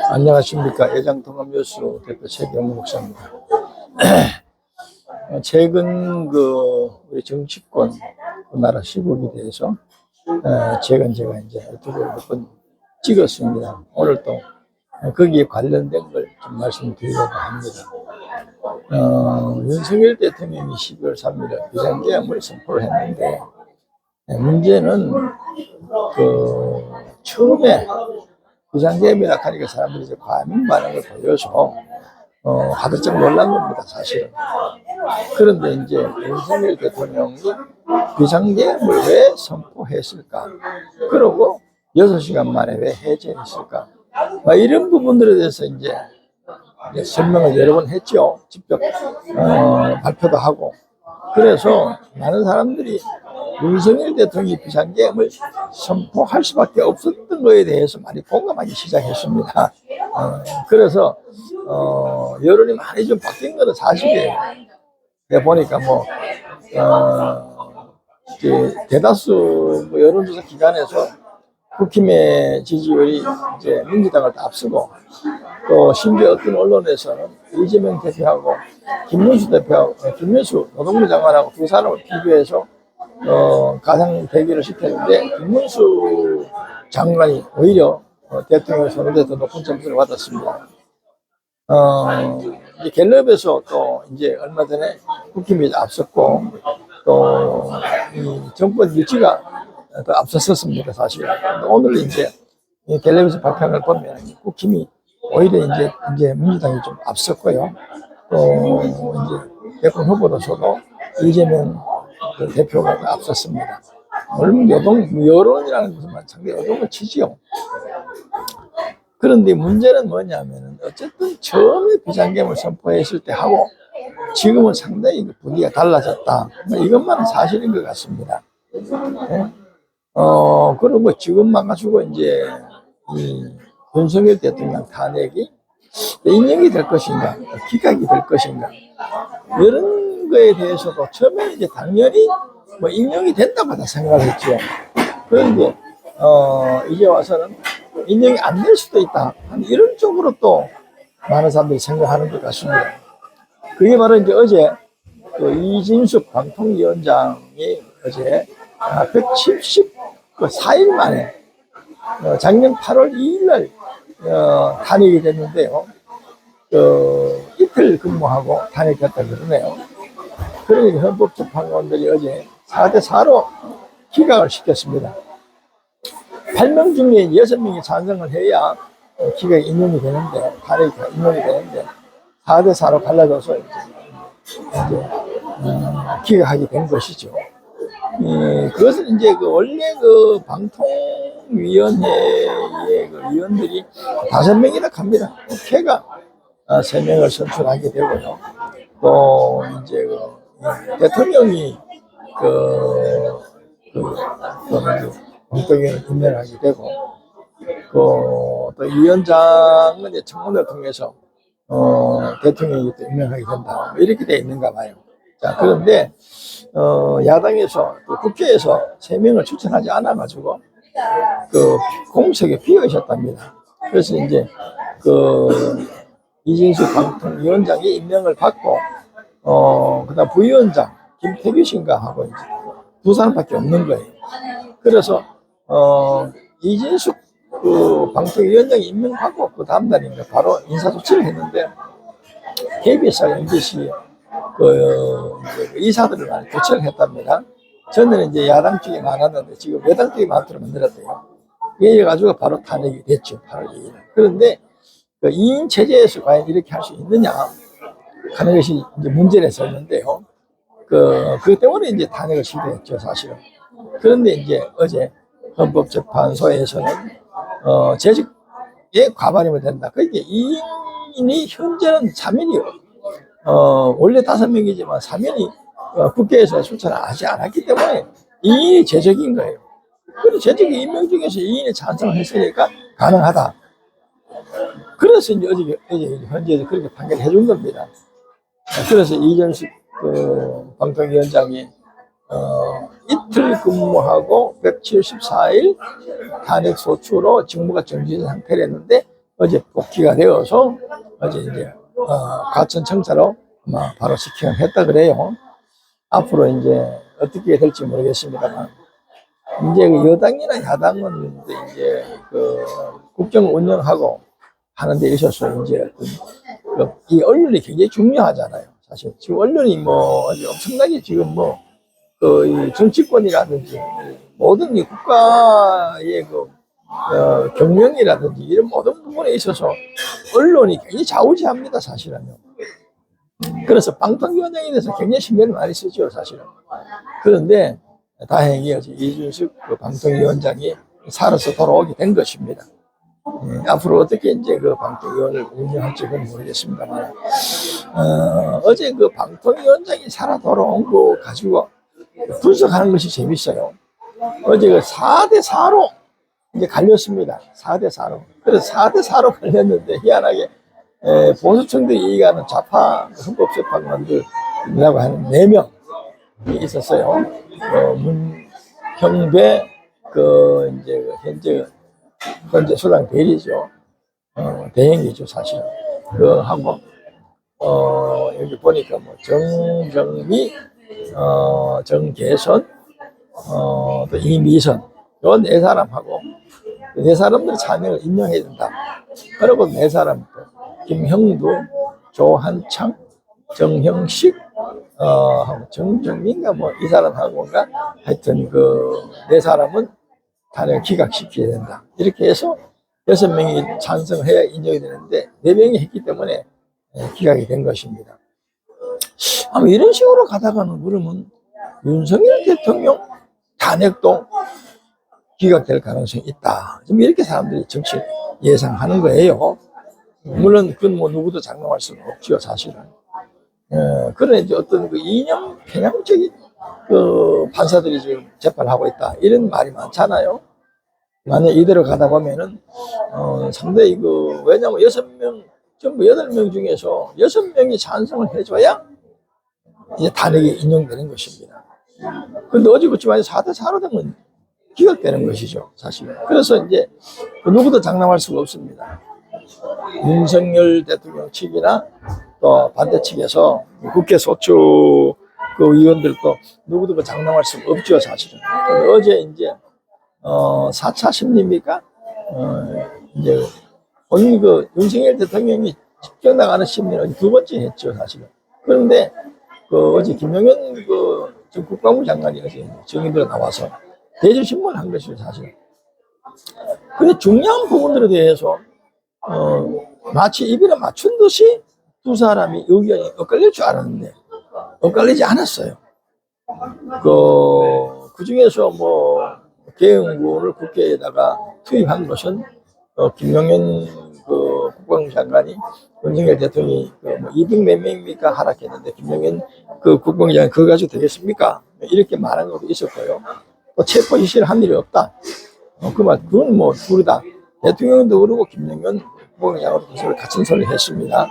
안녕하십니까. 애장통합뉴스 대표 최경무 목사입니다. 최근 우리 정치권 나라 시국에 대해서 제가 이제 유튜브를 몇 번 찍었습니다. 오늘 또 거기에 관련된 걸 좀 말씀드리려고 합니다. 윤석열 대통령이 12월 3일 비상계엄을 선포를 했는데, 문제는 처음에 비상계엄이라 하니까 사람들이 이제 과민 반응을 보여서 가득 놀란 겁니다, 사실은. 그런데 이제 윤석열 대통령이 비상계엄을 왜 선포했을까? 그리고 6시간 만에 왜 해제했을까? 이런 부분들에 대해서 이제 설명을 여러 번 했죠. 직접 발표도 하고. 그래서 많은 사람들이 윤석열 대통령이 비상계엄을 선포할 수밖에 없었던 거에 대해서 많이 공감하기 시작했습니다. 그래서 여론이 많이 좀 바뀐 거는 사실이에요. 보니까 대다수 여론조사 기관에서 국힘의 지지율이 이제 민주당을 다 앞서고, 또 심지어 어떤 언론에서는 이재명 대표하고 김문수 대표하고 김문수 노동부 장관하고 두 사람을 비교해서 가상 대결을 시켰는데, 김문수 장관이 오히려 대통령을 선호돼서 높은 점수를 받았습니다. 이제 갤럽에서 또 이제 얼마 전에 국힘이 앞섰고, 또 이 정권 유지가 더 앞섰었습니다, 사실. 오늘 이제 갤럽에서 발표한 걸 보면 국힘이 오히려 이제 민주당이 좀 앞섰고요. 또 이제 대권 후보로서도 이재명 대표가 앞섰습니다. 물론 여론이라는 것은 마찬가지로 여론을 치지요. 그런데 문제는 뭐냐면은, 어쨌든 처음에 비상계엄을 선포했을 때 하고 지금은 상당히 분위기가 달라졌다. 이것만은 사실인 것 같습니다. 네? 그리고 지금만 가지고 이제 이 윤석열 대통령 탄핵이 인용이 될 것인가, 기각이 될 것인가, 이런 거에 대해서도 처음에 이제 당연히 인용이 된다고 다 생각을 했죠. 그런데 이제 와서는 인용이 안 될 수도 있다, 이런 쪽으로 또 많은 사람들이 생각하는 것 같습니다. 그게 바로 이제 어제 이진숙 방통위원장이 어제 174일 만에 작년 8월 2일 날 탄핵이 됐는데요. 이틀 근무하고 탄핵됐다 그러네요. 그러니까 헌법재판관들이 어제 4대4로 기각을 시켰습니다. 8명 중에 6명이 찬성을 해야 기각이 인용이 되는데, 탄핵이 인용이 되는데 4대4로 갈라져서 이제 기각하게 된 것이죠. 그것은 이제 원래 방통위원회의 위원들이 5명이나 합니다. 국회가 3명을 선출하게 되고요. 또 이제 대통령이 방통위원을 임명하게 되고, 또 위원장은 이제 청문회를 통해서 대통령이 또 임명하게 된다, 이렇게 되어 있는가 봐요. 자, 그런데 야당에서 국회에서 3명을 추천하지 않아 가지고 공석에 비어 있었답니다. 그래서 이제 이진숙 방통위원장이 임명을 받고, 그다음 부위원장 김태규 씨인가 하고 이제 두 사람밖에 없는 거예요. 그래서 이진숙 방통위원장이 임명받고 그 다음 날인가 바로 인사조치를 했는데, KBS와 MBC 이사들을 많이 교체를 했답니다. 저는 이제 야당 쪽이 많았는데 지금 여당 쪽이 많도록 만들었대요. 이래가지고 바로 탄핵이 됐죠, 8월 2일. 그런데 2인 체제에서 과연 이렇게 할 수 있느냐 하는 것이 이제 문제가 있었는데요. 그 때문에 이제 탄핵을 시도했죠, 사실은. 그런데 이제 어제 헌법재판소에서는 재직에 과반이면 된다. 그러니까 2인이 현재는 3인이요. 원래 5명이지만 3인이 국회에서 추천을 하지 않았기 때문에 2인이 제적인 거예요. 그래서 제적이 2명 중에서 2인이 찬성을 했으니까 가능하다. 그래서 이제 어제 현재에서 그렇게 판결해 준 겁니다. 그래서 이진숙 방통위원장이 이틀 근무하고 174일 탄핵 소추로 직무가 정지된 상태를 했는데, 어제 복귀가 되어서 어제 이제 과천 청사로 아마 바로 직행을 했다 그래요. 앞으로 이제 어떻게 될지 모르겠습니다만 이제 그 여당이나 야당은 이제 그 국정 운영하고 하는 데 있어서 이제 이 언론이 굉장히 중요하잖아요. 사실 지금 언론이 뭐 아주 엄청나게 지금 뭐 그 정치권이라든지 모든 이 국가의 그 경영이라든지 이런 모든 부분에 있어서 언론이 굉장히 좌우지합니다, 사실은요. 그래서 방통위원장에 대해서 굉장히 신경을 많이 쓰죠, 사실은. 그런데 다행히 어제 이준석 그 방통위원장이 살아서 돌아오게 된 것입니다. 앞으로 어떻게 이제 그 방통위원을 운영할지는 모르겠습니다만, 어제 그 방통위원장이 살아 돌아온 거 가지고 분석하는 것이 재밌어요. 어제 그 4대4로 이제 갈렸습니다. 4대4로. 그래서 4대4로 갈렸는데, 희한하게, 보수층들이 얘기하는 좌파 헌법재판관들이라고 하는 4명이 있었어요. 문형배, 이제, 현재 수당 대리죠. 대행이죠, 사실. 하고, 여기 보니까 뭐, 정정미, 정계선, 또 이미선, 요 4사람하고, 4사람들 자명을 임명해야 된다. 그리고 4사람, 김형두, 조한창, 정형식, 정정민가 뭐, 이 사람하고가 하여튼 그 4사람은 탄핵을 기각시켜야 된다. 이렇게 해서 6명이 찬성해야 인정이 되는데, 4명이 했기 때문에 기각이 된 것입니다. 아마 이런 식으로 가다가는 그러면 윤석열 대통령 탄핵도 기각될 가능성이 있다. 좀 이렇게 사람들이 정치 예상하는 거예요. 물론 그건 뭐 누구도 장담할 수는 없죠, 사실은. 그런 이제 어떤 그 이념 편향적인 그 판사들이 지금 재판을 하고 있다. 이런 말이 많잖아요. 만약 이대로 가다 보면은, 상당히 왜냐면 6명, 전부 8명 중에서 6명이 찬성을 해줘야 이제 탄핵이 인용되는 것입니다. 그런데 어제 그치만 4대4로 되면 기각되는 것이죠, 사실. 그래서 이제 누구도 장담할 수가 없습니다. 윤석열 대통령 측이나 또 반대 측에서 국회 소추 그 의원들도 누구도 장담할 수가 없죠, 사실은. 근데 어제 이제 4차 심리입니까? 이제 오늘 그 윤석열 대통령이 직접 나가는 심리는 2번째 했죠, 사실은. 그런데 어제 김용현 전 국방부 장관이 어제 정인들어 나와서 대조신문을 한 것이죠, 사실. 근데 중요한 부분들에 대해서 마치 입이나 맞춘 듯이 두 사람이 의견이 엇갈릴 줄 알았는데 엇갈리지 않았어요. 그 중에서 뭐 계엄군을 국회에다가 투입한 것은 김용현 국방부 장관이 윤석열 대통령이 뭐 200몇 명입니까 하락했는데 김용현 국방부 장관이 그거 가지고 되겠습니까? 이렇게 말한 것도 있었고요. 또 체포 지시를 한 일이 없다. 그건 뭐 둘 다 대통령도 그러고 김용현 국방부 장관도 같은 소리를 했습니다.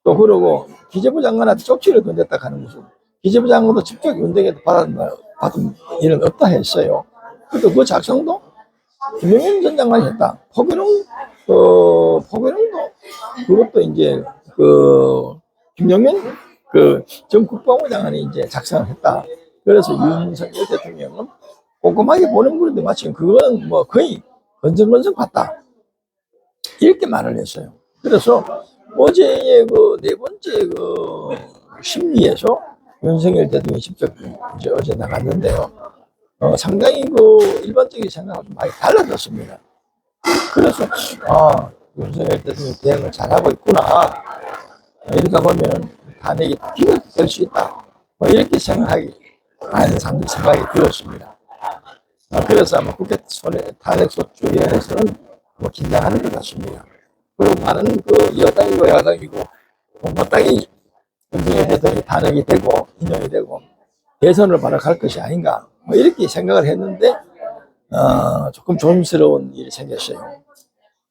또 그러고 기재부 장관한테 쪽지를 건넸다 하는 것은 기재부 장관도 직접 윤석열에게 받은 일은 없다 했어요. 그것도 그 작성도 김용현 전 장관이 했다. 포교령도 그것도 이제 김용현 전 국방부 장관이 이제 작성을 했다. 그래서 윤석열 대통령은 꼼꼼하게 보는 분인데 마치 그건 뭐 거의 건성건성 같다. 이렇게 말을 했어요. 그래서 어제의 4번째 심리에서 윤석열 대통령이 직접 이제 어제 나갔는데요. 상당히 일반적인 생각하고 많이 달라졌습니다. 그래서, 윤석열 대통령이 대응을 잘하고 있구나. 이렇게 보면 탄핵이 기각될 수 있다. 뭐 이렇게 생각하는 사람들 생각이 들었습니다. 그래서 아마 국회 탄핵소추위원회에서는 뭐 긴장하는 것 같습니다. 그리고 많은 여당이고 야당이고 공화당이 윤석열 대통령이 탄핵이 되고 인용이 되고 대선을 바로 갈 것이 아닌가 뭐 이렇게 생각을 했는데 조금 조심스러운 일이 생겼어요.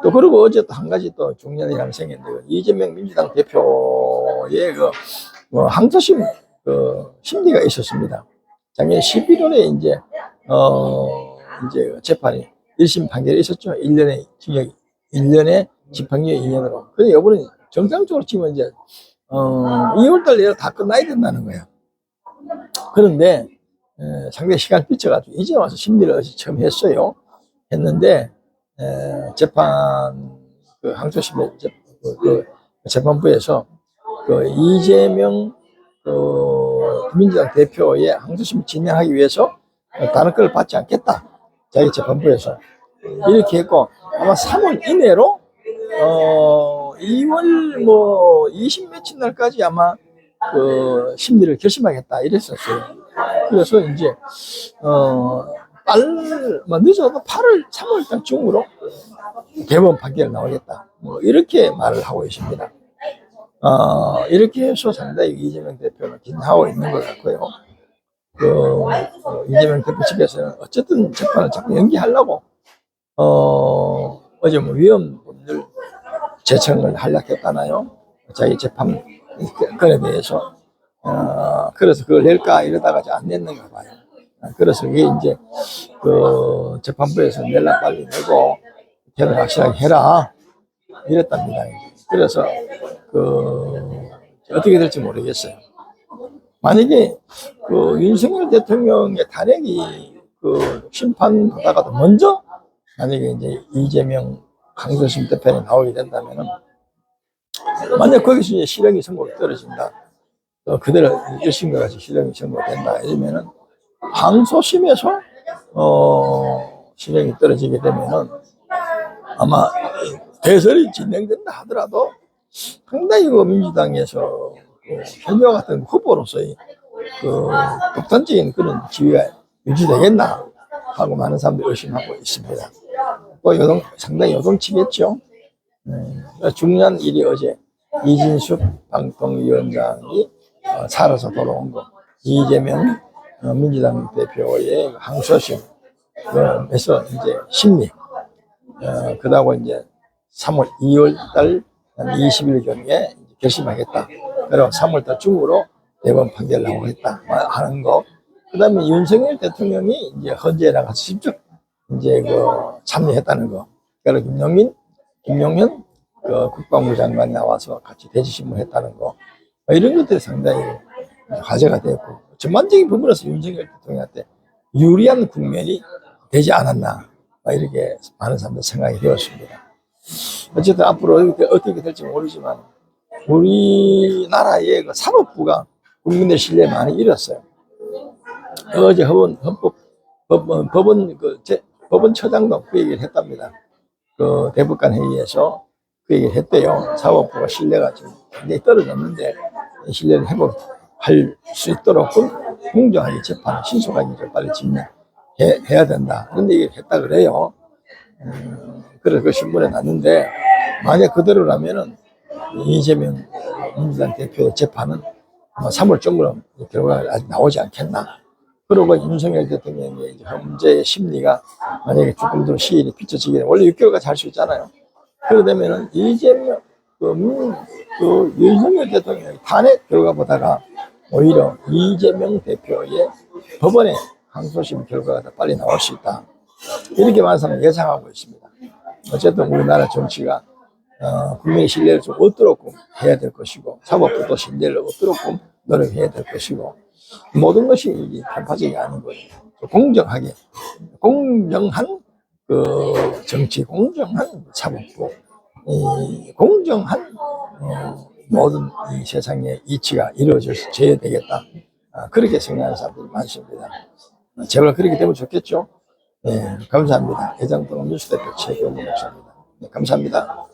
또 그리고 어제 또 한 가지 또 중요한 일이 생겼는데 이재명 민주당 대표의 항소심 심리가 있었습니다. 작년 11월에 이제 재판이 1심 판결이 있었죠. 1년의 징역, 1년의 집행유예 2년으로. 근데 이번에 정상적으로 치면 이제 2월달 내로 다 끝나야 된다는 거예요. 그런데 상당히 시간 삐쳐가지고 이제 와서 심리를 어제 처음 했어요. 했는데 재판 그 항소심에 그 재판부에서 그 이재명 그 민주당 대표의 항소심 진행하기 위해서 다른 걸 받지 않겠다. 자기 재판부에서 이렇게 했고 아마 3월 이내로 2월 뭐 20 며칠 날까지 아마 그 심리를 결심하겠다 이랬었어요. 그래서 이제 뭐 늦어도 8월 3월달 중으로 대법원 판결 나오겠다. 뭐 이렇게 말을 하고 있습니다. 이렇게 해서 상당히 이재명 대표는 긴장하고 있는 것 같고요. 이재명 대표 측에서는 어쨌든 재판을 자꾸 연기하려고 어제 뭐 위원분들 재청을 하려했잖아요. 자기 재판 건에 대해서. 그래서 그걸 낼까 이러다가 안 냈는가 봐요. 그래서 이게 이제 그 재판부에서 낼라 빨리 내고 걔를 확실하게 해라 이랬답니다. 그래서 그 어떻게 될지 모르겠어요. 만약에 그 윤석열 대통령의 탄핵이 그 심판하다가도 먼저 만약에 이제 이재명 항소심 재판이 나오게 된다면은 만약 거기서 이제 실형이 선고가 떨어진다. 그대로 1심과 같이 실형이 선고된다. 이러면은 항소심에서 실형이 떨어지게 되면은 아마 대선이 진행된다 하더라도 상당히 그 민주당에서 그 현역 같은 후보로서의 그 독단적인 그런 지위가 유지되겠나 하고 많은 사람들이 의심하고 있습니다. 또 상당히 요동치겠죠. 중요한 일이 어제 이진숙 방통위원장이 살아서 돌아온 거, 이재명 민주당 대표의 항소심에서 이제 심리, 그다고 이제 3월 2월 달 20일경에 결심하겠다. 그리고 3월 달 중으로 대법원 판결 나오겠다 하는 거. 그다음에 윤석열 대통령이 이제 헌재에 가서 직접 이제 그 참여했다는 거. 그리고 김용현 그 국방부 장관이 나와서 같이 대지신문했다는 거. 이런 것들이 상당히 화제가 됐고 전반적인 부분에서 윤석열 대통령한테 유리한 국면이 되지 않았나 이렇게 많은 사람들 생각이 되었습니다. 어쨌든 앞으로 어떻게 될지 모르지만 우리나라의 그 사법부가 국민들 신뢰 많이 잃었어요. 어제 법원처장도 그 얘기를 했답니다. 그 대법관 회의에서 그 얘기를 했대요. 사법부가 신뢰가 지금 굉장히 떨어졌는데 신뢰를 회복할 수 있도록 공정하게 재판, 신속하게 빨리 진행해야 된다. 그런데 이게 했다 그래요. 그래서 그 신문에 났는데 만약 그대로라면은 이재명 민주당 대표의 재판은 아마 3월 중으로 결과가 아직 나오지 않겠나. 그리고 윤석열 대통령의 현재의 심리가 만약에 조금 더 시일이 빗어지게 되면 원래 6개월까지 할 수 있잖아요. 그러다면은 이재명 윤석열 대통령의 탄핵 결과보다가 오히려 이재명 대표의 법원의 항소심 결과가 더 빨리 나올 수 있다. 이렇게 많은 사람이 예상하고 있습니다. 어쨌든 우리나라 정치가 국민의 신뢰를 좀 얻도록 해야 될 것이고 사법부도 신뢰를 얻도록 노력해야 될 것이고 모든 것이 편파적이 아닌 거예요. 공정하게 공정한 그 정치, 공정한 사법부, 공정한 모든 이 세상의 이치가 이루어져야 되겠다. 그렇게 생각하는 사람들이 많습니다. 제발 그렇게 되면 좋겠죠. 네, 감사합니다. 대장동 뉴스대표 최경무 목사입니다. 네, 감사합니다.